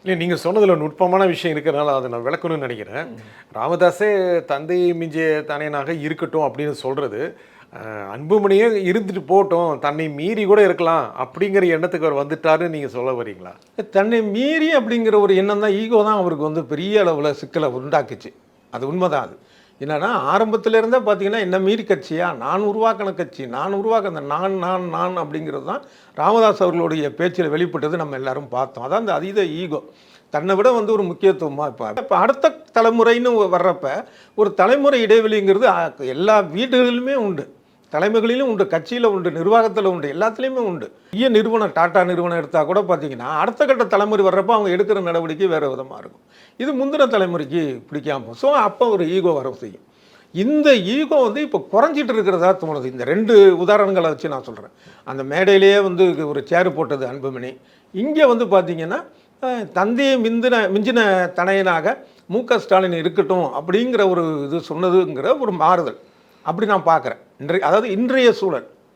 இல்லை, நீங்கள் சொன்னதில் நுட்பமான விஷயம் இருக்கிறனால அதை நான் விளக்கணும்னு நினைக்கிறேன். ராமதாஸே தந்தையை மிஞ்சிய தனையனாக இருக்கட்டும் அப்படின்னு சொல்கிறது, அன்புமணியே இருந்துட்டு போகட்டும், தன்னை மீறி கூட இருக்கலாம் அப்படிங்கிற எண்ணத்துக்கு அவர் வந்துட்டாருன்னு நீங்கள் சொல்ல வரீங்களா? தன்னை மீறி அப்படிங்கிற ஒரு எண்ணம் தான், ஈகோ தான் அவருக்கு வந்து பெரிய அளவில் சிக்கலை உண்டாக்குச்சு. அது உண்மைதான். அது என்னன்னா, ஆரம்பத்திலேருந்தே பார்த்தீங்கன்னா, என்ன மீறி கட்சியா, நான் உருவாக்கின கட்சி, நான் உருவாக்கின நான் அப்படிங்கிறது தான் ராமதாஸ் அவர்களுடைய பேச்சில் வெளிப்பட்டது நம்ம எல்லாரும் பார்த்தோம். அதான் அந்த அதீத ஈகோ, தன்னை விட வந்து ஒரு முக்கியத்துவமாக இப்போ அடுத்த தலைமுறைன்னு வர்றப்ப ஒரு தலைமுறை இடைவெளிங்கிறது எல்லா வீடுகளிலுமே உண்டு, தலைமைகளிலும் உண்டு, கட்சியில் உண்டு, நிர்வாகத்தில் உண்டு, எல்லாத்துலேயுமே உண்டு. பெரிய நிறுவனம் டாடா நிறுவனம் எடுத்தால் கூட பார்த்தீங்கன்னா, அடுத்த கட்ட தலைமுறை வர்றப்போ அவங்க எடுக்கிற நடவடிக்கை வேறு விதமாக இருக்கும். இது முந்தின தலைமுறைக்கு பிடிக்காமல், ஸோ அப்போ ஒரு ஈகோ வர செய்யும். இந்த ஈகோ வந்து இப்போ குறைஞ்சிட்டு இருக்கிறதா தோணுது. இந்த 2 உதாரணங்களை வச்சு நான் சொல்கிறேன். அந்த மேடையிலேயே வந்து ஒரு சேரு போட்டது அன்புமணி, இங்கே வந்து பார்த்தீங்கன்னா தந்தையை மிஞ்சின தனையனாக மு.க. ஸ்டாலின் இருக்கட்டும் அப்படிங்கிற ஒரு இது சொன்னதுங்கிற ஒரு மாறுதல் அப்படி நான் பார்க்குறேன். அதாவது இன்றைய சூழல்